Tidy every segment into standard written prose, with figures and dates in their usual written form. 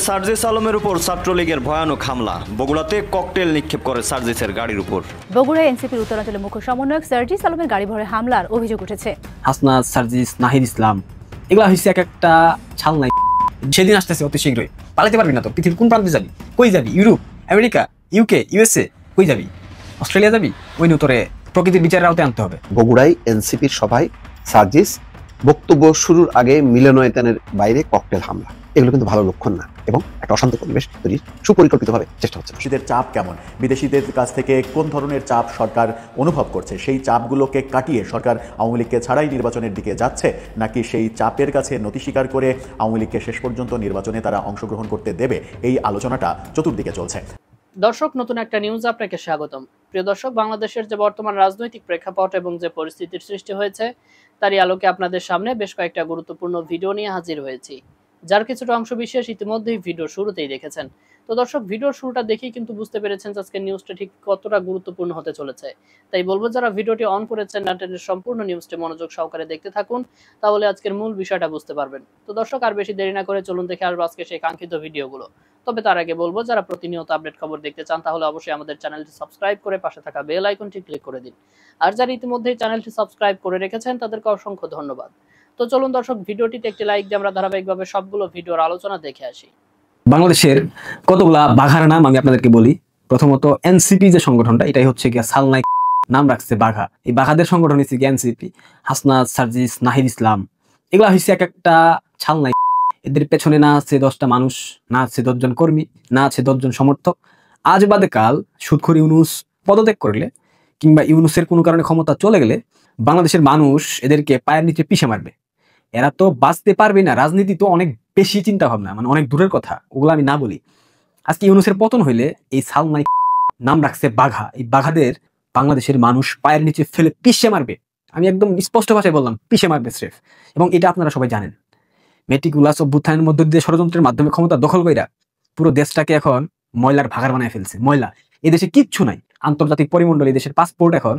সার্জিস আলমের উপর ছাত্রলীগের ভয়ানক হামলা। বগুড়াতে ককটেল নিক্ষেপ করে সার্জিসের গাড়ির উপর। বগুড়ায় এনসিপির উত্তরাঞ্চলের মুখ্য সমন্বয়ক সার্জিস আলমের গাড়ি ভরে হামলার অভিযোগ উঠেছে। হাসনাত, সার্জিস, নাহিদ ইসলাম এগুলা হচ্ছে এক একটা ছাল নাই। সেদিন আসতেছে অতি শীঘ্রই। পালাতে পারবি না তো। পৃথিবীর কোন প্রান্তে যাবি? কই যাবি? Europe, America, UK, USA? কই যাবি? অস্ট্রেলিয়া যাবি? ওই তোরে প্রকৃতির বিচারের আওতায় আনতে হবে। বগুড়ায় এনসিপির সভায় সার্জিস বক্তব্য শুরুর আগে মিলনায়তনের বাইরে ককটেল হামলা, এগুলো কিন্তু ভালো লক্ষণ না এবং একটা অশান্ত পরিবেশ তৈরির সুপরিকল্পিতভাবে চেষ্টা হচ্ছে। বিদেশিদের চাপ কেমন, বিদেশিদের কাছ থেকে কোন ধরনের চাপ সরকার অনুভব করছে, সেই চাপগুলোকে কাটিয়ে সরকার আওয়ামী লীগকে ছাড়াই নির্বাচনের দিকে যাচ্ছে, নাকি সেই চাপের কাছে নতি স্বীকার করে আওয়ামী লীগকে শেষ পর্যন্ত নির্বাচনে তারা অংশগ্রহণ করতে দেবে, এই আলোচনাটা চতুর্দিকে চলছে। দর্শক, নতুন একটা নিউজ আপনাকে স্বাগতম। প্রিয় দর্শক, বাংলাদেশের যে বর্তমান রাজনৈতিক প্রেক্ষাপট এবং যে পরিস্থিতির সৃষ্টি হয়েছে তারই আলোকে আপনাদের সামনে বেশ কয়েকটা গুরুত্বপূর্ণ ভিডিও নিয়ে হাজির হয়েছি, যার কিছুটা অংশ বিশেষ ইতিমধ্যেই ভিডিও শুরুতেই দেখেছেন। তো দর্শক, ভিডিওর শুরুটা দেখেই কিন্তু বুঝতে পেরেছেন আজকের নিউজটা ঠিক কতটা গুরুত্বপূর্ণ হতে চলেছে। তাই বলবো, যারা ভিডিওটি অন করেছেন না টেনে সম্পূর্ণ নিউজটি মনোযোগ সহকারে দেখতে থাকুন, তাহলে আজকের মূল বিষয়টা বুঝতে পারবেন। তো দর্শক, আর বেশি দেরি না করে চলুন দেখে আসবো আজকে সেই কাঙ্ক্ষিত ভিডিওগুলো। তবে তার আগে বলবো, যারা প্রতিনিয়ত আপডেট খবর দেখতে চান তাহলে অবশ্যই আমাদের চ্যানেলটি সাবস্ক্রাইব করে পাশে থাকা বেল আইকনটি ক্লিক করে দিন। আর যারা ইতিমধ্যেই চ্যানেলটি সাবস্ক্রাইব করে রেখেছেন তাদেরকে অসংখ্য ধন্যবাদ। তো চলুন দর্শক, ভিডিওটিতে একটি লাইক দিয়ে আমরা ধারাবাহিকভাবে সবগুলো ভিডিওর আলোচনা দেখে আসি। বাংলাদেশের কতগুলা বাঘার নাম আমি আপনাদেরকে বলি। প্রথমত এনসিপি যে সংগঠনটা, এটাই হচ্ছে গিয়া সালনাই নাম রাখছে বাঘা। এই বাঘাদের সংগঠন হচ্ছে গিয়া এনসিপি। হাসনাত, সার্জিস, নাহিদ ইসলাম এগুলা হচ্ছে এক একটা ছালনাই। এদের পেছনে না আছে 10টা মানুষ, না আছে 10 জন কর্মী, না আছে 10 জন সমর্থক। আজ বাদে কাল সুদখোর ইউনূস পদত্যাগ করলে কিংবা ইউনূসের কোনো কারণে ক্ষমতা চলে গেলে বাংলাদেশের মানুষ এদেরকে পায়ের নিচে পিষে মারবে। এরা তো বাঁচতে পারবে না। রাজনীতি তো অনেক বেশি চিন্তা ভাবনা, মানে অনেক দূরের কথা, ওগুলো আমি না বলি। আজকে ইউনূসের পতন হইলে এই সালনাই নাম রাখছে বাঘা, এই বাঘাদের বাংলাদেশের মানুষ পায়ের নিচে ফেলে পিষে মারবে। আমি একদম স্পষ্ট ভাষায় বললাম, পিষে মারবে স্রেফ। এবং এটা আপনারা সবাই জানেন। মেটিকুলাস অভ্যুত্থানের মধ্য দিয়ে ষড়যন্ত্রের মাধ্যমে ক্ষমতা দখল কইরা পুরো দেশটাকে এখন ময়লার ভাগার বানায় ফেলছে। ময়লা, এদেশে কিচ্ছু নাই। আন্তর্জাতিক পরিমণ্ডলে দেশের পাসপোর্ট এখন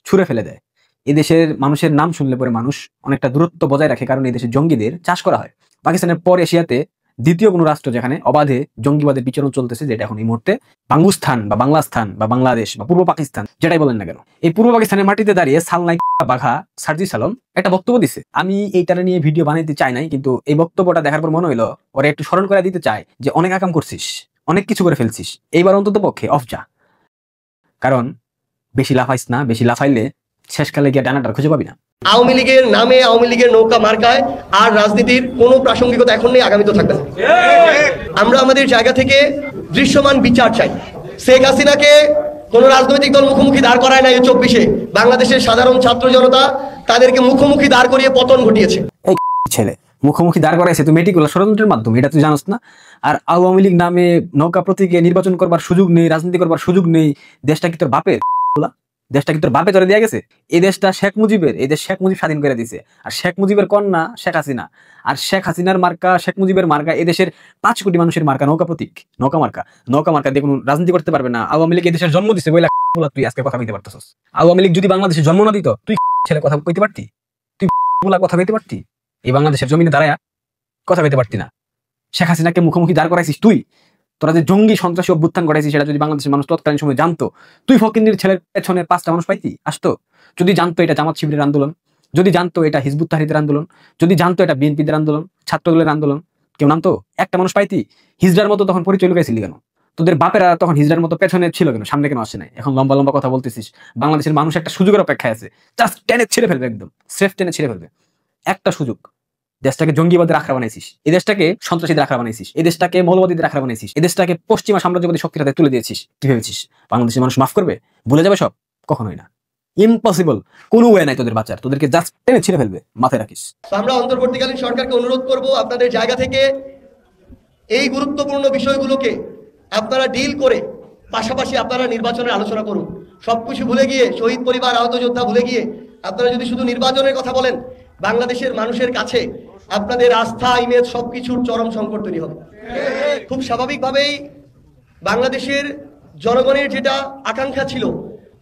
ছুঁড়ে ফেলে দেয়। এদেশের মানুষের নাম শুনলে পরে মানুষ অনেকটা দূরত্ব বজায় রাখে, কারণ এই দেশে জঙ্গিদের চাষ করা হয়। পাকিস্তানের পর এশিয়াতে দ্বিতীয় কোনো রাষ্ট্র যেখানে অবাধে জঙ্গিবাদের বিচরণ চলতেছে, যেটা এখন এই মুহূর্তে বাঙ্গুস্থান বা বাংলাস্থান বা বাংলাদেশ বা পূর্ব পাকিস্তান, যেটাই বলেন না কেন। এই পূর্ব পাকিস্তানের মাটিতে দাঁড়িয়ে সালনাই বাঘা সার্জিস আলম একটা বক্তব্য দিছে। আমি এইটারে নিয়ে ভিডিও বানাইতে চাই নাই, কিন্তু এই বক্তব্যটা দেখার পর মনে হইলো ওরা একটু স্মরণ করে দিতে চায় যে অনেক আকাম করছিস, অনেক কিছু করে ফেলছিস, এইবার অন্তত পক্ষে অফ যা। কারণ বেশি লাফাইস না, বেশি লাফাইলে শেষকালে গিয়ে ডানাটা খুঁজে পাবি না। আওয়ামী লীগের নামে, আওয়ামী লীগের নৌকা মার্কায় আর রাজনীতির কোনো প্রাসঙ্গিকতা এখন নেই, আগামী তো থাকবে না। আমরা আমাদের জায়গা থেকে দৃশ্যমান বিচার চাই। শেখ হাসিনাকে কোন রাজনৈতিক দল মুখোমুখি দাঁড় করায় নাই 24-এ। বাংলাদেশের সাধারণ ছাত্র জনতা তাদেরকে মুখোমুখি দাঁড় করিয়ে পতন ঘটিয়েছে। এই ছেলে মুখোমুখি দাঁড় করাইছে তুই মেটিকুলাস ষড়যন্ত্রের মাধ্যমে, এটা তুই জানোস না? আর আওয়ামী লীগ নামে নৌকা প্রতীকে নির্বাচন করবার সুযোগ নেই, রাজনীতি করবার সুযোগ নেই। দেশটা কি তোর বাপের? দেশটা কি তোর বাপে তোরে দিয়ে গেছে? এই দেশটা শেখ মুজিবের, এই দেশ শেখ মুজিব স্বাধীন করে দিছে। আর শেখ মুজিবের কন্যা শেখ হাসিনা, আর শেখ হাসিনার মার্কা, শেখ মুজিবের মার্কা, এদেশের 5 কোটি মানুষের মার্কা নৌকা প্রতীক, নৌকা মার্কা। নৌকা মার্কা দিয়ে কোনো রাজনীতি করতে পারবে না। আওয়ামী লীগ এদেশের জন্ম দিছে বইলা তুই আজকে কথা কইতে পারতেছস? আওয়ামী লীগ যদি বাংলাদেশে জন্ম না দিত, তুই ছেলে কথা কইতে পারতি? তুই কথা কইতে পারতি? এই বাংলাদেশের জমিনে দাঁড়ায়া কথা কইতে পারতি না? শেখ হাসিনাকে মুখোমুখি দাঁড় করাইছিস তুই। তোরা যে জঙ্গি সন্ত্রাসী অভ্যুত্থান করাইছিস, সেটা যদি বাংলাদেশের মানুষ তৎকালীন সময় জানতো, তুই ফকিন্নির ছেলের পেছনে 5টা মানুষ পাইতি, আসতো? যদি জানতো এটা জামাত শিবিরের আন্দোলন, যদি জানতো এটা হিজবুত তাহরিদের আন্দোলন, যদি জানতো এটা বিএনপিদের আন্দোলন, ছাত্রদলের আন্দোলন, কেউ নামতো? একটা মানুষ পাইতি? হিজড়ার মতো তখন পরিচয় লুকাইছিলি কেন? তোদের বাপেরা তখন হিজড়ার মতো পেছনে ছিল কেন? সামনে কেন আসে নাই? এখন লম্বা লম্বা কথা বলতেছিস। বাংলাদেশের মানুষ একটা সুযোগের অপেক্ষায় আছে, জাস্ট টেনে ছিঁড়ে ফেলবে, একদম স্রেফ টেনে ছিঁড়ে ফেলবে। একটা সুযোগ। দেশটাকে জঙ্গিবাদের আখড়া বানাইছিস, এই দেশটাকে সন্ত্রাসীদের আখড়া বানাইছিস, এই দেশটাকে মৌলবাদীদের আখড়া বানাইছিস, এই দেশটাকে পশ্চিমা সাম্রাজ্যবাদী শক্তির হাতে তুলে দিয়েছিস। কি ভেবেছিস বাংলাদেশের মানুষ মাফ করবে? ভুলে যাবে সব? কখনোই না, ইম্পসিবল। কোনো ওয়ে নাই তোদের বাঁচার, তোদেরকে জাস্ট টেনে ছিঁড়ে ফেলবে, মাথায় রাখিস। আমরা অন্তর্বর্তীকালীন সরকারকে অনুরোধ করব, আপনাদের জায়গা থেকে এই গুরুত্বপূর্ণ বিষয়গুলোকে আপনারা ডিল করে পাশাপাশি আপনারা নির্বাচনের আলোচনা করুন। সবকিছু ভুলে গিয়ে, শহীদ পরিবার, আহত যোদ্ধা ভুলে গিয়ে আপনারা যদি শুধু নির্বাচনের কথা বলেন, বাংলাদেশের মানুষের কাছে আপনাদের আস্থা, ইমেজ সবকিছুর চরম সংকট তৈরি হবে। খুব স্বাভাবিকভাবেই বাংলাদেশের জনগণের যেটা আকাঙ্ক্ষা ছিল,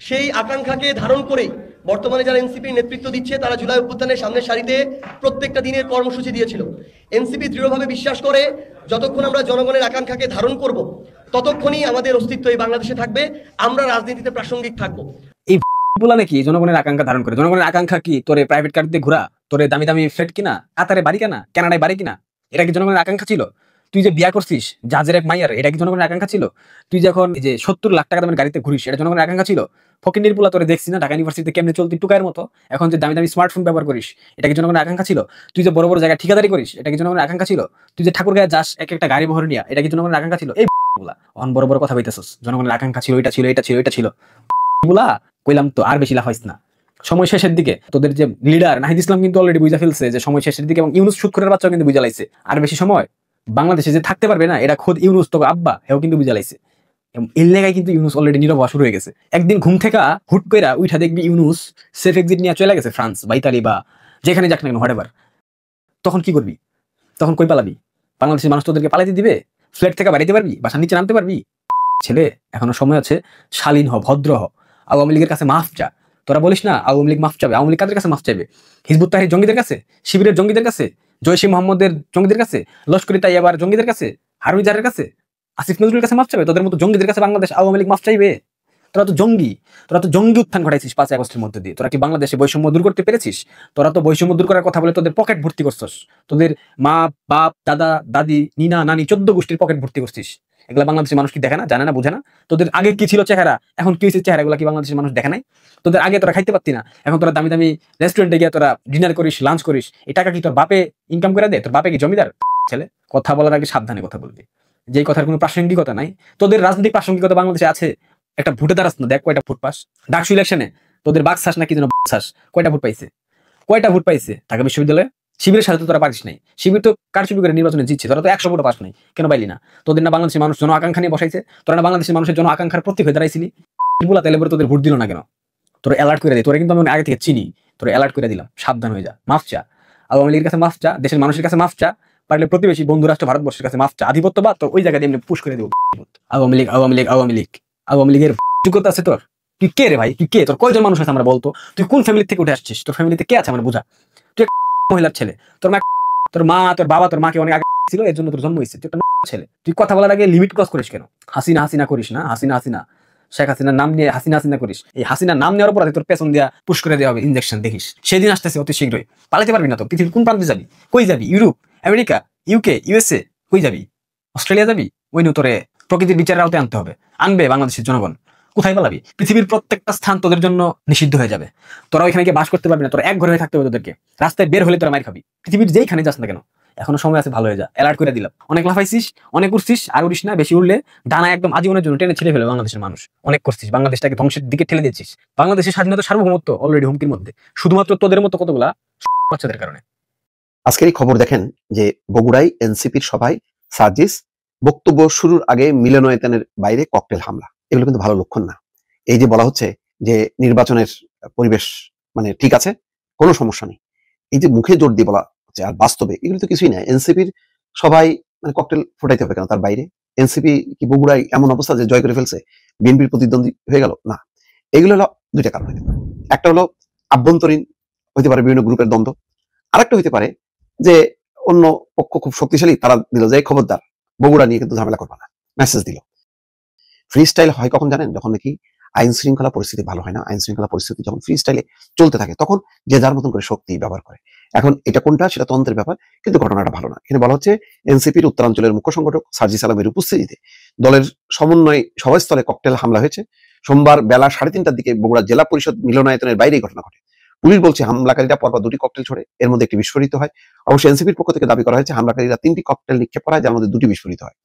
সেই আকাঙ্ক্ষাকে ধারণ করেই বর্তমানে যারা এনসিপির নেতৃত্ব দিচ্ছে তারা জুলাই অভ্যুত্থানের সামনের সারিতে প্রত্যেকটা দিনের কর্মসূচি দিয়েছিল। এনসিপি দৃঢ়ভাবে বিশ্বাস করে যতক্ষণ আমরা জনগণের আকাঙ্ক্ষাকে ধারণ করব ততক্ষণই আমাদের অস্তিত্ব এই বাংলাদেশে থাকবে, আমরা রাজনীতিতে প্রাসঙ্গিক থাকবো। এই বলা নাকি জনগণের আকাঙ্ক্ষা ধারণ করে? জনগণের আকাঙ্ক্ষা কি তোরে প্রাইভেট কার দিয়ে ঘোরা, তোরে দামি দামি ফ্ল্যাট কিনা, কাতারে বাড়ি কেনা, কানাডায় বাড়ি কিনা? এটা কি জনগণের আকাঙ্ক্ষা ছিল? তুই যে বিয়া করছিস জাজের এক মাইয়ার, এটা কি জনগণের আকাঙ্ক্ষা ছিল? তুই যখন যে 70 লাখ টাকা দামের গাড়িতে ঘুরিস, এটা জনগণের আকাঙ্ক্ষা ছিল? ফকিন্নির পোলা তোরে দেখছি না ঢাকা ইউনিভার্সিটিতে কেমনে চলতি টুকায়ের মতো, এখন যে দামি দামি স্মার্টফোন ব্যবহার করিস, এটা কি জনগণের আকাঙ্ক্ষা ছিল? তুই যে বড় বড় জায়গায় ঠিকাদারি করিস, এটা কি জনগণের আকাঙ্ক্ষা ছিল? তুই যে ঠাকুরগাঁয়ে যাস এক একটা গাড়ি বহর নিয়া, এটা কি জনগণের আকাঙ্ক্ষা ছিল? এই বলা অন বড় বড় কথা বলতেছস, জনগণের আকাঙ্ক্ষা ছিল, এটা ছিল, এটা ছিল, এটা ছিল বলা কইলাম তো, আর বেশি লাফাইস না। সময় শেষের দিকে তোদের যে লিডার নাহিদ ইসলাম কিন্তু অলরেডি বুঝা ফেলছে যে সময় শেষের দিকে, এবং ইউনুস সুৎখোরের বাচ্চাও কিন্তু বুঝা লাইছে আর বেশি সময় বাংলাদেশে যে থাকতে পারবে না, এটা খোদ ইউনুস তো আব্বা হেও কিন্তু বুঝা লাইছে। এর লেগায় কিন্তু ইউনুস অলরেডি নীরব হওয়া শুরু হয়ে গেছে। একদিন ঘুম থেকে হুট কইরা উঠা দেখবি ইউনুস সেফ এক্সিট নিয়ে চলে গেছে ফ্রান্স বা ইতালি বা যেখানে যাক না কেন, হোয়াটএভার। তখন কি করবি? তখন কই পালাবি? বাংলাদেশের মানুষ তোদেরকে পালাইতে দিবে? ফ্ল্যাট থেকে বাড়িতে পারবি? বাসার নিচে নামতে পারবি? ছেলে এখনো সময় আছে, শালীন হ, ভদ্র হ, আওয়ামী লীগের কাছে মাফ চা। তোরা বলিস না আওয়ামী লীগ মাফ চাবে, আওয়ামী লীগ কাদের কাছে মাফ চাইবে? হিজবুত তাহরির জঙ্গিদের কাছে, শিবিরের জঙ্গিদের কাছে, জয়সী মোহাম্মদের জঙ্গিদের কাছে, লস্করি তাইয়াবার জঙ্গিদের কাছে, হারুজারের কাছে, আসিফ নজরুলের কাছে মাফ চাবে? তোদের মতো জঙ্গিদের কাছে বাংলাদেশ আওয়ামী লীগ মাফ চাইবে? তোরা তো জঙ্গি, তোরা তো জঙ্গি উত্থান ঘটাইছিস 5 আগস্টের মধ্যে দিয়ে। তোরা কি বাংলাদেশে বৈষম্য দূর করতে পেরেছিস? তোরা তো বৈষম্য দূর করার কথা বলে তোদের পকেট ভর্তি করছিস, তোদের মা বাপ দাদা দাদি নিনা নানি 14 গোষ্ঠীর পকেট ভর্তি করছিস। এগুলা বাংলাদেশের মানুষ কি দেখে না, জানে না, বুঝে না? তোদের আগে কি ছিল চেহারা, এখন কি হয়েছে চেহারা, এগুলা কি বাংলাদেশের মানুষ দেখে নাই? তোদের আগে তোরা খাইতে পারতি না, এখন তোরা দামি দামি রেস্টুরেন্টে গিয়ে তোরা ডিনার করিস, লাঞ্চ করিস। এই টাকা কি তোর বাপে ইনকাম করে দেয়? তোর বাপে কি জমিদার? ছেলে কথা বলার আগে সাবধানে কথা বলবি, যেই কথার কোনো প্রাসঙ্গিকতা নাই। তোদের রাজনৈতিক প্রাসঙ্গিকতা বাংলাদেশে আছে? একটা ভোটে দাঁড়াস না, দেখ কয়টা ভোট পাস। ডাকসু ইলেকশনে তোদের বাকশাস না কি যেন বাকশাস, কয়টা ভোট পাইছে? কয়টা ভোট পাইছে ঢাকা বিশ্ববিদ্যালয়ে? শিবিরের সাথে তো তোরা পারিস নাই, শিবির তো কারচুপি করে নির্বাচনে জিতছে, তোরা তো 100 ভোটও পাস নাই, কেন পাইলি না? তোদের না বাংলাদেশের মানুষ জন আকাঙ্ক্ষা নিয়ে বসাইছে? তোরা না বাংলাদেশের মানুষের জন আকাঙ্ক্ষার প্রতীক হয়ে দাঁড়াইছিলি? বলা তাইলে পরে তোদের ভোট দিল না কেন? তোরা অ্যালার্ট করে দিই, তোরা কিন্তু আমি আগে থেকে চিনি, তোরা অ্যালার্ট করে দিলাম, সাবধান হয়ে যা, মাফ চা। আওয়ামী লীগের কাছে মাফ চা, দেশের মানুষের কাছে মাফ চা, পারলে প্রতিবেশী বন্ধু রাষ্ট্র ভারতবর্ষের কাছে মাফ চা। আধিপত্যবাদ তো ওই জায়গায় এমনি পুশ করে দেবো। আওয়ামী লীগ আওয়ামী লীগ আওয়ামী লীগ আওয়ামী লীগের যোগ্যতা আছে তোর? তুই কে রে ভাই? তুই কে? তোর কয়জন মানুষ আছে আমরা বলতো? তুই কোন ফ্যামিলি থেকে উঠে আসছিস? তোর ফ্যামিলিতে কে আছে আমার বোঝা। তুই মহিলার ছেলে, তোর মা তোর বাবা তোর মাকে অনেক আগে ছিল, এর জন্য তোর জন্ম হয়েছে। তুই একটা ছেলে, তুই কথা বলার আগে লিমিট ক্রস করিস কেন? হাসিনা হাসিনা করিস না, হাসিনা হাসিনা, শেখ হাসিনার নাম নিয়ে হাসিনা হাসিনা করিস। এই হাসিনার নাম নেওয়ার পরে তোর পেছন দিয়া পুশ করে দেওয়া হবে ইনজেকশন, দেখিস সেদিন আসতেছে অতি শীঘ্রই। পালাতে পারবি না তো। পৃথিবীর কোন প্রান্তে যাবি? কই যাবি? ইউরোপ, আমেরিকা, ইউকে, ইউএসএ, কই যাবি? অস্ট্রেলিয়া যাবি? ওই নিয়ে তোরে প্রকৃতির বিচারের আওতায় আনতে হবে। আনবে বাংলাদেশের জনগণ। কোথায় পালাবি? পৃথিবীর প্রত্যেকটা স্থান তোদের জন্য নিষিদ্ধ হয়ে যাবে। তোরা ওইখানে গিয়ে বাস করতে পারবি না, তোরা এক ঘরে থাকতে হবে তোদেরকে। রাস্তায় বের হলে তোরা মার খাবি। পৃথিবীর যেইখানে যাস না কেন, এখনো সময় আছে, ভালো হয়ে যা। অ্যালার্ট করে দিলাম। অনেক লাফাইছিস, অনেক উড়ছিস, আর উড়িস না। বেশি উড়লে ডানা একদম আজীবনের জন্য টেনে ছেড়ে ফেলে বাংলাদেশের মানুষ। অনেক করছিস, বাংলাদেশটাকে ধ্বংসের দিকে ঠেলে দিচ্ছিস। বাংলাদেশের স্বাধীনতা সার্বভৌমত্ব অলরেডি হুমকির মধ্যে, শুধুমাত্র তোদের মতো কতগুলা বাচ্চাদের কারণে। আজকের এই খবর দেখেন যে বগুড়ায় এনসিপির সভায় সার্জিস বক্তব্য শুরুর আগে মিলনায়তনের বাইরে ককটেল হামলা, এগুলো কিন্তু ভালো লক্ষণ না। এই যে বলা হচ্ছে যে নির্বাচনের পরিবেশ মানে ঠিক আছে, কোনো সমস্যা নেই, এই যে মুখে জোর দিয়ে বলা হচ্ছে, আর বাস্তবে এগুলো তো কিছুই না। এনসিপির সবাই মানে ককটেল ফুটাইতে হবে কেন তার বাইরে? এনসিপি কি বগুড়ায় এমন অবস্থা যে জয় করে ফেলছে, বিএনপির প্রতিদ্বন্দ্বী হয়ে গেল? না, এগুলো হলো দুইটা কারণ হতে পারে। একটা হলো আভ্যন্তরীণ হইতে পারে, বিভিন্ন গ্রুপের দ্বন্দ্ব। আরেকটা হইতে পারে যে অন্য পক্ষ খুব শক্তিশালী, তারা দিল যে খবরদার বগুড়া নিয়ে কিন্তু ঝামেলা করবা না, মেসেজ দিল। ফ্রি স্টাইল হয় কখন জানেন? যখন নাকি আইন শৃঙ্খলা পরিস্থিতি ভালো হয় না, আইন শৃঙ্খলা পরিস্থিতি যখন ফ্রি স্টাইলে চলতে থাকে, তখন যে যার মতন করে শক্তি ব্যবহার করে। এখন এটা কোনটা সেটা তন্ত্রের ব্যাপার, কিন্তু ঘটনাটা ভালো না। এখানে বলা হচ্ছে এনসিপির উত্তরাঞ্চলের মুখ্য সংগঠক সার্জিস আলমের উপস্থিতিতে দলের সমন্বয় সভাস্থলে ককটেল হামলা হয়েছে। সোমবার বেলা 3:30টার দিকে বগুড়া জেলা পরিষদ মিলনায়তনের বাইরে ঘটনা ঘটে। পুলিশ বলছে হামলাকারীরা পরপর 2টি ককটেল ছোড়ে, এর মধ্যে একটি বিস্ফোরিত হয়। অবশ্য এনসিপির পক্ষ থেকে দাবি করা হয়েছে হামলাকারীরা 3টি ককটেল নিক্ষেপ করায়, যার মধ্যে 2টি বিস্ফোরিত হয়।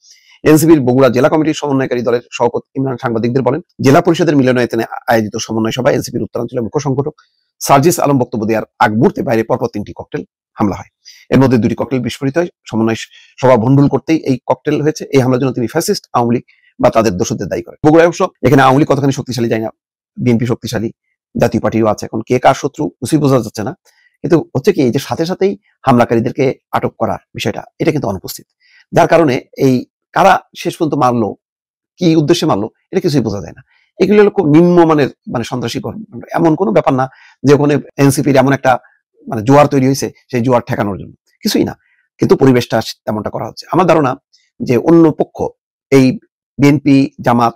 এনসিপির বগুড়া জেলা কমিটির সমন্বয়কারী দলের সভাপতি ইমরান সাংবাদিকদের বলেন, জেলা পরিষদের মিলনায়তনে আয়োজিত সমন্বয় সভায় এনসিপির উত্তরাঞ্চলের মুখ্য সংগঠক সার্জিস আলম বক্তব্য দেওয়ার আগ মুহূর্তে বাইরে পরপর 3টি ককটেল হামলা হয়। এর মধ্যে 2টি ককটেল বিস্ফোরিত হয়। সমন্বয় সভা ভণ্ডুল করতেই এই ককটেল হয়েছে। এই হামলার জন্য তিনি ফ্যাসিস্ট আওয়ামী লীগ বা তাদের দোষদের দায়ী করেন। বগুড়ায় অবশ্য এখানে আওয়ামী লীগ কতখানি শক্তিশালী যায় না, বিএনপি শক্তিশালী, জাতীয় পার্টিও আছে। এখন কে কার শত্রু কিছুই বোঝা যাচ্ছে না, কিন্তু হচ্ছে কি এই যে সাথে সাথেই হামলাকারীদেরকে আটক করার বিষয়টা, এটা কিন্তু অনুপস্থিত। যার কারণে এই কারা শেষ পর্যন্ত মারলো, কি উদ্দেশ্যে মারলো, এটা কিছুই বোঝা যায় না। এগুলো হলো খুব নিম্নমানের মানে সন্ত্রাসী কর্মকাণ্ড। এমন কোনো ব্যাপার না যে ওখানে এনসিপির এমন একটা মানে জোয়ার তৈরি হয়েছে সেই জোয়ার ঠেকানোর জন্য, কিছুই না। কিন্তু পরিবেশটা তেমনটা করা হচ্ছে। আমার ধারণা যে অন্য পক্ষ এই বিএনপি জামাত,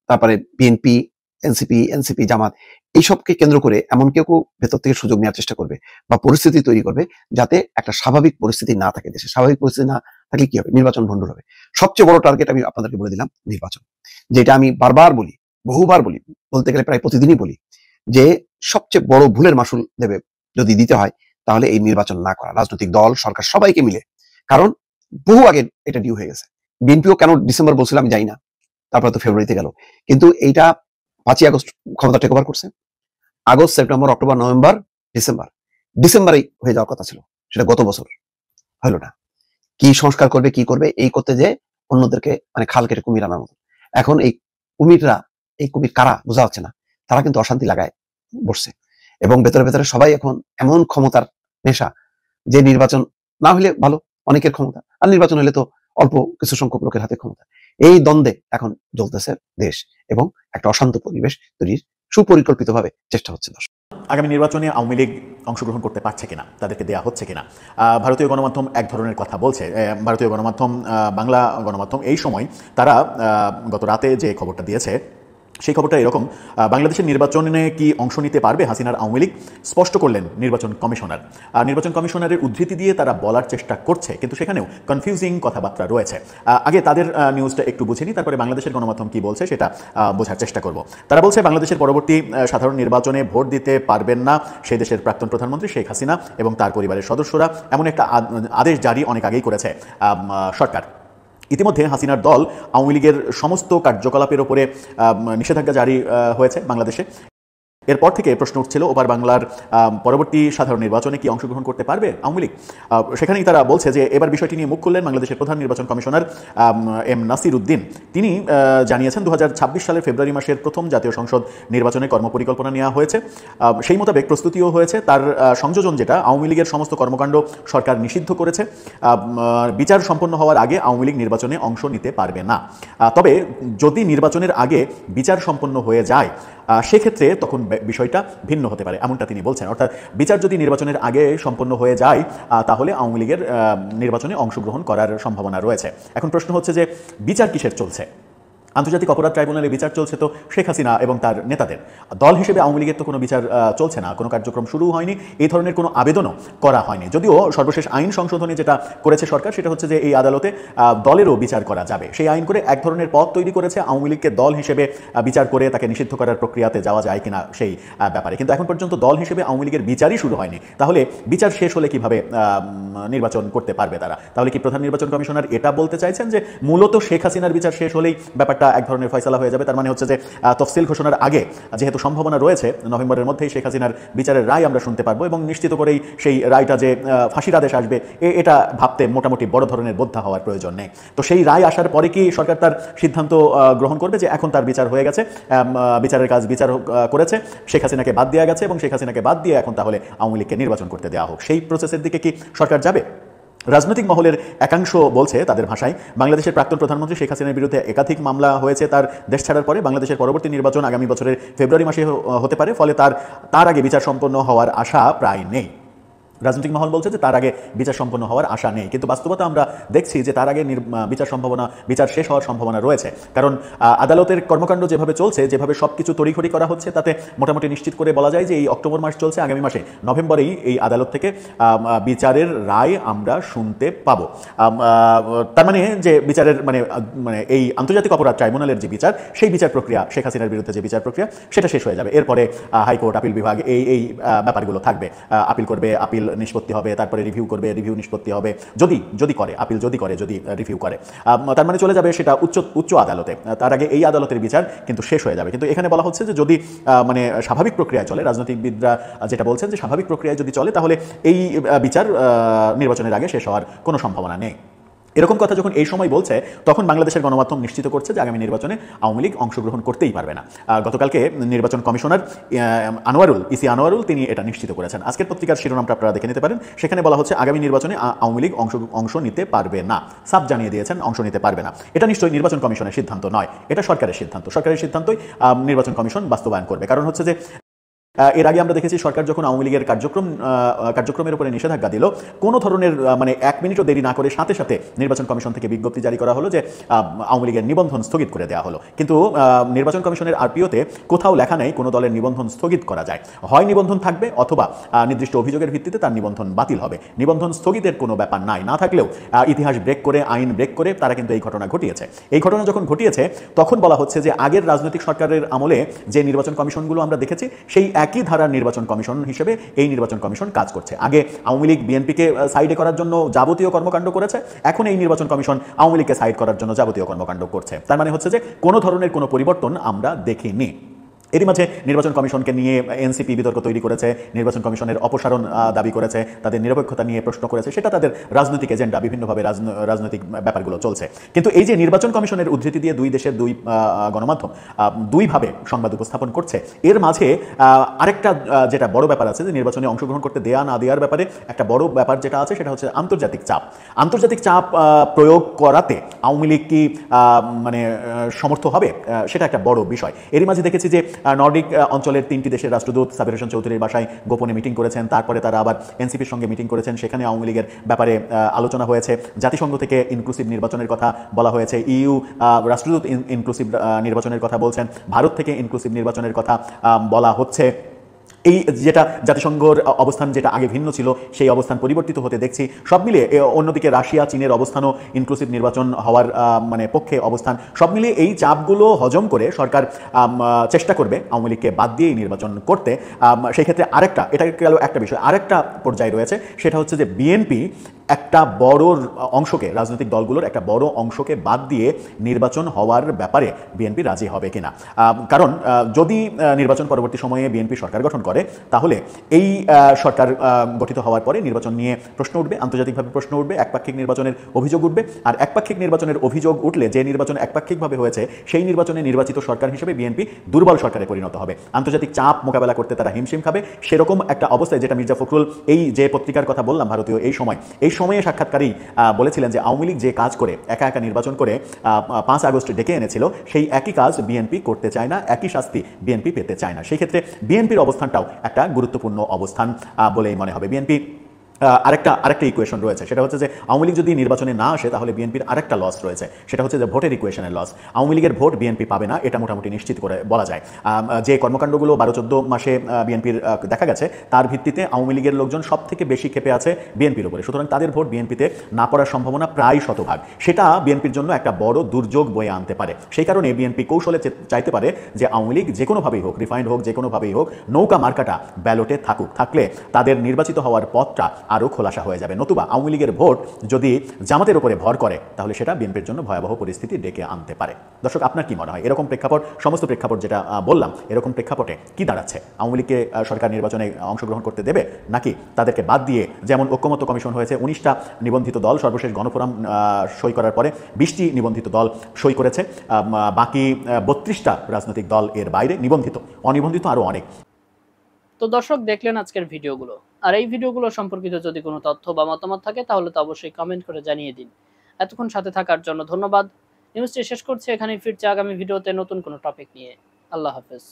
তারপরে বিএনপি এনসিপি জামাত, এইসবকে কেন্দ্র করে এমন কেউ ভেতর থেকে সুযোগ নেওয়ার চেষ্টা করবে বা পরিস্থিতি তৈরি করবে যাতে একটা স্বাভাবিক পরিস্থিতি না থাকে দেশে। স্বাভাবিক পরিস্থিতি না থাকলে কি হবে? নির্বাচন ভণ্ডুল হবে। সবচেয়ে বড় টার্গেট আমি আপনাদেরকে বলে দিলাম নির্বাচন, যেটা আমি বারবার বলি, বহুবার বলি, বলতে গেলে প্রায় প্রতিদিনই বলি যে সবচেয়ে বড় ভুলের মাসুল দেবে যদি দিতে হয় তাহলে এই নির্বাচন না করা, রাজনৈতিক দল সরকার সবাইকে মিলে। কারণ বহু আগে এটা ডিউ হয়ে গেছে। বিএনপিও কেন ডিসেম্বর বলছিলাম আমি জানি না, তারপরে তো ফেব্রুয়ারিতে গেল। কিন্তু এইটা 5ই আগস্ট ক্ষমতা টেক ওভার করছে। আগস্ট, সেপ্টেম্বর, অক্টোবর, নভেম্বর, ডিসেম্বরেই হয়ে যাওয়ার কথা ছিল, সেটা গত বছর হলো না। কি সংস্কার করবে, কি করবে, এই করতে যে অন্যদেরকে মানে খাল কেটে কুমির আনার মতো। এখন এই কুমির কারা বোঝা যাচ্ছে না, তারা কিন্তু অশান্তি লাগায় বসছে এবং ভেতরে ভেতরে সবাই এখন এমন ক্ষমতার নেশা যে নির্বাচন না হলে ভালো, অনেকের ক্ষমতা, আর নির্বাচন হলে তো অল্প কিছু সংখ্যক লোকের হাতে ক্ষমতা। এই দ্বন্দ্বে এখন জ্বলতেছে দেশ এবং একটা অশান্ত পরিবেশ তৈরির সুপরিকল্পিতভাবে চেষ্টা হচ্ছে। আগামী নির্বাচনে আওয়ামী লীগ অংশগ্রহণ করতে পারছে কিনা, তাদেরকে দেয়া হচ্ছে কিনা, ভারতীয় গণমাধ্যম এক ধরনের কথা বলছে। ভারতীয় গণমাধ্যম, বাংলা গণমাধ্যম এই সময় তারা গত রাতে যে খবরটা দিয়েছে সেই খবরটা এরকম: বাংলাদেশের নির্বাচনে কি অংশ নিতে পারবে হাসিনার আওয়ামী লীগ, স্পষ্ট করলেন নির্বাচন কমিশনার। নির্বাচন কমিশনারের উদ্ধৃতি দিয়ে তারা বলার চেষ্টা করছে, কিন্তু সেখানেও কনফিউজিং কথাবার্তা রয়েছে। আগে তাদের নিউজটা একটু বুঝে নিই, তারপরে বাংলাদেশের গণমাধ্যম কি বলছে সেটা বোঝার চেষ্টা করব। তারা বলছে বাংলাদেশের পরবর্তী সাধারণ নির্বাচনে ভোট দিতে পারবেন না সেই দেশের প্রাক্তন প্রধানমন্ত্রী শেখ হাসিনা এবং তার পরিবারের সদস্যরা, এমন একটা আদেশ জারি অনেক আগেই করেছে সরকার। ইতিমধ্যে হাসিনার দল আওয়ামী লীগের সমস্ত কার্যকলাপের ওপরে নিষেধাজ্ঞা জারি হয়েছে বাংলাদেশে। এরপর থেকে প্রশ্ন উঠছিল ওপার বাংলার পরবর্তী সাধারণ নির্বাচনে কি অংশগ্রহণ করতে পারবে আওয়ামী লীগ। সেখানেই তারা বলছে যে এবার বিষয়টি নিয়ে মুখ খুললেন বাংলাদেশের প্রধান নির্বাচন কমিশনার এম নাসির উদ্দিন। তিনি জানিয়েছেন 2026 সালের ফেব্রুয়ারি মাসের প্রথম জাতীয় সংসদ নির্বাচনের কর্মপরিকল্পনা নেওয়া হয়েছে, সেই মোতাবেক প্রস্তুতিও হয়েছে। তার সংযোজন যেটা, আওয়ামী লীগের সমস্ত কর্মকাণ্ড সরকার নিষিদ্ধ করেছে। বিচার সম্পন্ন হওয়ার আগে আওয়ামী লীগ নির্বাচনে অংশ নিতে পারবে না। তবে যদি নির্বাচনের আগে বিচার সম্পন্ন হয়ে যায় সেক্ষেত্রে তখন বিষয়টা ভিন্ন হতে পারে, এমনটা তিনি বলছেন। অর্থাৎ বিচার যদি নির্বাচনের আগে সম্পন্ন হয়ে যায় তাহলে আওয়ামী লীগের নির্বাচনে অংশগ্রহণ করার সম্ভাবনা রয়েছে। এখন প্রশ্ন হচ্ছে যে বিচার কিসের চলছে? আন্তর্জাতিক অপরাধ ট্রাইব্যুনালে বিচার চলছে তো শেখ হাসিনা এবং তার নেতাদের। দল হিসেবে আওয়ামী লীগের তো কোনো বিচার চলছে না, কোনো কার্যক্রম শুরু হয়নি, এই ধরনের কোনো আবেদনও করা হয়নি। যদিও সর্বশেষ আইন সংশোধনী যেটা করেছে সরকার সেটা হচ্ছে যে এই আদালতে দলেরও বিচার করা যাবে। সেই আইন করে এক ধরনের পথ তৈরি করেছে আওয়ামী লীগকে দল হিসেবে বিচার করে তাকে নিষিদ্ধ করার প্রক্রিয়াতে যাওয়া যায় কিনা সেই ব্যাপারে। কিন্তু এখন পর্যন্ত দল হিসেবে আওয়ামী লীগের বিচারই শুরু হয়নি। তাহলে বিচার শেষ হলে কিভাবে নির্বাচন করতে পারবে তারা? তাহলে কি প্রধান নির্বাচন কমিশনার এটা বলতে চাইছেন যে মূলত শেখ হাসিনার বিচার শেষ হলেই ব্যাপারটা এক ধরনের ফয়সালা হয়ে যাবে? তার মানে হচ্ছে যে তফসিল ঘোষণার আগে যেহেতু সম্ভাবনা রয়েছে নভেম্বরের মধ্যেই শেখ হাসিনার বিচারের রায় আমরা শুনতে পারবো এবং নিশ্চিত করেই সেই রায়টা যে ফাঁসির আদেশ আসবে এটা ভাবতে মোটামুটি বড় ধরনের বোদ্ধা হওয়ার প্রয়োজন নেই। তো সেই রায় আসার পরে কি সরকার তার সিদ্ধান্ত গ্রহণ করবে যে এখন তার বিচার হয়ে গেছে, বিচারের কাজ বিচার করেছে, শেখ হাসিনাকে বাদ দেওয়া গেছে এবং শেখ হাসিনাকে বাদ দিয়ে এখন তাহলে আওয়ামী লীগকে নির্বাচন করতে দেওয়া হোক, সেই প্রসেসের দিকে কি সরকার যাবে? রাজনৈতিক মহলের একাংশ বলছে তাদের ভাষায় বাংলাদেশের প্রাক্তন প্রধানমন্ত্রী শেখ হাসিনার বিরুদ্ধে একাধিক মামলা হয়েছে তার দেশ ছাড়ার পরে। বাংলাদেশের পরবর্তী নির্বাচন আগামী বছরের ফেব্রুয়ারি মাসে হতে পারে, ফলে তার আগে বিচার সম্পন্ন হওয়ার আশা প্রায় নেই। রাজনৈতিক মহল বলছে যে তার আগে বিচার সম্পন্ন হওয়ার আশা নেই, কিন্তু বাস্তবতা আমরা দেখছি যে তার আগে বিচার শেষ হওয়ার সম্ভাবনা রয়েছে। কারণ আদালতের কর্মকাণ্ড যেভাবে চলছে, যেভাবে সব কিছু তড়িঘড়ি করা হচ্ছে, তাতে মোটামুটি নিশ্চিত করে বলা যায় যে এই অক্টোবর মাস চলছে, আগামী মাসে নভেম্বরেই এই আদালত থেকে বিচারের রায় আমরা শুনতে পাবো। তার মানে যে বিচারের মানে এই আন্তর্জাতিক অপরাধ ট্রাইব্যুনালের যে বিচার, সেই বিচার প্রক্রিয়া, শেখ হাসিনার বিরুদ্ধে যে বিচার প্রক্রিয়া, সেটা শেষ হয়ে যাবে। এরপরে হাইকোর্ট, আপিল বিভাগ এই ব্যাপারগুলো থাকবে। আপিল করবে, আপিল নিষ্পত্তি হবে, তারপরে রিভিউ করবে, রিভিউ নিষ্পত্তি হবে, যদি করে আপিল, যদি রিভিউ করে, তার মানে চলে যাবে সেটা উচ্চ আদালতে। তার আগে এই আদালতের বিচার কিন্তু শেষ হয়ে যাবে। কিন্তু এখানে বলা হচ্ছে যে যদি মানে স্বাভাবিক প্রক্রিয়ায় চলে, রাজনৈতিকবিদরা যেটা বলছেন যে স্বাভাবিক প্রক্রিয়ায় যদি চলে তাহলে এই বিচার নির্বাচনের আগে শেষ হওয়ার কোনো সম্ভাবনা নেই। এরকম কথা যখন এই সময় বলছে তখন বাংলাদেশের গণমাধ্যম নিশ্চিত করছে যে আগামী নির্বাচনে আওয়ামী লীগ অংশগ্রহণ করতেই পারবে না। গতকালকে নির্বাচন কমিশনার ইসি আনোয়ারুল তিনি এটা নিশ্চিত করেছেন। আজকের পত্রিকার শিরোনামটা আপনারা দেখে নিতে পারেন। সেখানে বলা হচ্ছে আগামী নির্বাচনে আওয়ামী লীগ অংশ নিতে পারবে না, সাফ জানিয়ে দিয়েছেন অংশ নিতে পারবে না। এটা নিশ্চয়ই নির্বাচন কমিশনের সিদ্ধান্ত নয়, এটা সরকারের সিদ্ধান্ত। সরকারের সিদ্ধান্তই নির্বাচন কমিশন বাস্তবায়ন করবে। কারণ হচ্ছে যে এর আগে আমরা দেখেছি সরকার যখন আওয়ামী লীগের কার্যক্রমের উপরে নিষেধাজ্ঞা দিল, কোনো ধরনের মানে 1 মিনিটও দেরি না করে সাথে সাথে নির্বাচন কমিশন থেকে বিজ্ঞপ্তি জারি করা হলো যে আওয়ামী লীগের নিবন্ধন স্থগিত করে দেওয়া হলো। কিন্তু নির্বাচন কমিশনের আরপিওতে কোথাও লেখা নেই কোনো দলের নিবন্ধন স্থগিত করা যায়। হয় নিবন্ধন থাকবে অথবা নির্দিষ্ট অভিযোগের ভিত্তিতে তার নিবন্ধন বাতিল হবে। নিবন্ধন স্থগিতের কোনো ব্যাপার নাই। না থাকলেও ইতিহাস ব্রেক করে, আইন ব্রেক করে তারা কিন্তু এই ঘটনা ঘটিয়েছে। এই ঘটনা যখন ঘটিয়েছে তখন বলা হচ্ছে যে আগের রাজনৈতিক সরকারের আমলে যে নির্বাচন কমিশনগুলো আমরা দেখেছি সেই একই ধারার নির্বাচন কমিশন হিসেবে এই নির্বাচন কমিশন কাজ করছে। আগে আওয়ামী লীগ বিএনপিকে সাইডে করার জন্য যাবতীয় কর্মকাণ্ড করেছে, এখন এই নির্বাচন কমিশন আওয়ামী লীগকে সাইড করার জন্য যাবতীয় কর্মকাণ্ড করছে। তার মানে হচ্ছে যে কোনো ধরনের কোনো পরিবর্তন আমরা দেখিনি। এরই মাঝে নির্বাচন কমিশনকে নিয়ে এনসিপি বিতর্ক তৈরি করেছে, নির্বাচন কমিশনের অপসারণ দাবি করেছে, তাদের নিরপেক্ষতা নিয়ে প্রশ্ন করেছে। সেটা তাদের রাজনৈতিক এজেন্ডা, বিভিন্নভাবে রাজনৈতিক ব্যাপারগুলো চলছে। কিন্তু এই যে নির্বাচন কমিশনের উদ্ধৃতি দিয়ে দুই দেশের দুই গণমাধ্যম দুইভাবে সংবাদ উপস্থাপন করছে, এর মাঝে আরেকটা যেটা বড় ব্যাপার আছে যে নির্বাচনে অংশগ্রহণ করতে দেয়া না দেওয়ার ব্যাপারে একটা বড় ব্যাপার যেটা আছে সেটা হচ্ছে আন্তর্জাতিক চাপ। আন্তর্জাতিক চাপ প্রয়োগ করাতে আওয়ামী লীগ কি মানে সমর্থ হবে, সেটা একটা বড় বিষয়। এরই মাঝে দেখেছি যে নর্ডিক অঞ্চলের 3টি দেশের রাষ্ট্রদূত সাবির হোসেন চৌধুরীর বাসায় গোপনে মিটিং করেছেন। তারপরে তারা আবার এনসিপির সঙ্গে মিটিং করেছেন, সেখানে আওয়ামী লীগের ব্যাপারে আলোচনা হয়েছে। জাতিসংঘ থেকে ইনক্লুসিভ নির্বাচনের কথা বলা হয়েছে, ইইউ রাষ্ট্রদূত ইনক্লুসিভ নির্বাচনের কথা বলছেন, ভারত থেকে ইনক্লুসিভ নির্বাচনের কথা বলা হচ্ছে। এই যেটা জাতিসংঘের অবস্থান যেটা আগে ভিন্ন ছিল সেই অবস্থান পরিবর্তিত হতে দেখছি। সব মিলিয়ে অন্যদিকে রাশিয়া চীনের অবস্থানও ইনক্লুসিভ নির্বাচন হওয়ার মানে পক্ষে অবস্থান। সব মিলিয়ে এই চাপগুলো হজম করে সরকার চেষ্টা করবে আওয়ামী লীগকে বাদ দিয়ে নির্বাচন করতে। সেই ক্ষেত্রে এটা গেল একটা বিষয়। আরেকটা পর্যায়ে রয়েছে, সেটা হচ্ছে যে বিএনপি একটা বড় অংশকে, রাজনৈতিক দলগুলোর একটা বড় অংশকে বাদ দিয়ে নির্বাচন হওয়ার ব্যাপারে বিএনপি রাজি হবে কিনা। কারণ যদি নির্বাচন পরবর্তী সময়ে বিএনপি সরকার গঠন করে তাহলে এই সরকার গঠিত হওয়ার পরে নির্বাচন নিয়ে প্রশ্ন উঠবে, আন্তর্জাতিকভাবে প্রশ্ন উঠবে, একপাক্ষিক নির্বাচনের অভিযোগ উঠবে। আর একপাক্ষিক নির্বাচনের অভিযোগ উঠলে যে নির্বাচন একপাক্ষিকভাবে হয়েছে সেই নির্বাচনে নির্বাচিত সরকার হিসেবে বিএনপি দুর্বল সরকারে পরিণত হবে। আন্তর্জাতিক চাপ মোকাবেলা করতে তারা হিমশিম খাবে। সেরকম একটা অবস্থায় যেটা মির্জা ফখরুল এই যে পত্রিকার কথা বললাম ভারতীয়, এই সময়ে সাক্ষাৎকারী বলেছিলেন যে আওয়ামী লীগ যে কাজ করে একা একা নির্বাচন করে 5 আগস্ট ডেকে এনেছিল সেই একই কাজ বিএনপি করতে চায় না, একই শাস্তি বিএনপি পেতে চায় না। সেই ক্ষেত্রে বিএনপির অবস্থানটাও একটা গুরুত্বপূর্ণ অবস্থান বলেই মনে হবে। বিএনপি আরেকটা ইকুয়েশন রয়েছে, সেটা হচ্ছে যে আওয়ামী লীগ যদি নির্বাচনে না আসে তাহলে বিএনপির আরেকটা লস রয়েছে, সেটা হচ্ছে যে ভোটের ইকুয়েশনের লস। আওয়ামী লীগের ভোট বিএনপি পাবে না, এটা মোটামুটি নিশ্চিত করে বলা যায়। যে কর্মকাণ্ডগুলো 12-14 মাসে বিএনপির দেখা গেছে তার ভিত্তিতে আওয়ামী লীগের লোকজন সব থেকে বেশি ক্ষেপে আছে বিএনপির উপরে। সুতরাং তাদের ভোট বিএনপিতে না পড়ার সম্ভাবনা প্রায় শতভাগ। সেটা বিএনপির জন্য একটা বড় দুর্যোগ বয়ে আনতে পারে। সেই কারণে বিএনপি কৌশলে চাইতে পারে যে আওয়ামী লীগ যে কোনোভাবেই হোক, রিফাইন্ড হোক, যে কোনোভাবেই হোক, নৌকা মার্কাটা ব্যালটে থাকলে তাদের নির্বাচিত হওয়ার পথটা আরও খোলাসা হয়ে যাবে। নতুবা আওয়ামী লীগের ভোট যদি জামাতের উপরে ভর করে তাহলে সেটা বিএনপির জন্য ভয়াবহ পরিস্থিতি ডেকে আনতে পারে। দর্শক, আপনার কি মনে হয় এরকম প্রেক্ষাপট, সমস্ত প্রেক্ষাপট যেটা বললাম, এরকম প্রেক্ষাপটে কি দাঁড়াচ্ছে? আওয়ামী লীগকে সরকার নির্বাচনে অংশগ্রহণ করতে দেবে নাকি তাদেরকে বাদ দিয়ে, যেমন ঐক্যমত্য কমিশন হয়েছে 19টা নিবন্ধিত দল, সর্বশেষ গণফোরাম সই করার পরে 20টি নিবন্ধিত দল সই করেছে, বাকি 32টা রাজনৈতিক দল এর বাইরে, নিবন্ধিত অনিবন্ধিত আরও অনেক। তো দর্শক, দেখলেন আজকের ভিডিওগুলো। আর এই ভিডিওগুলো সম্পর্কিত যদি কোনো তথ্য বা মতামত থাকে তাহলে তো অবশ্যই কমেন্ট করে জানিয়ে দিন। এতক্ষণ সাথে থাকার জন্য ধন্যবাদ। নিউজটি শেষ করছি এখানেই, ফিরছে আগামী ভিডিওতে নতুন কোনো টপিক নিয়ে। আল্লাহ হাফেজ।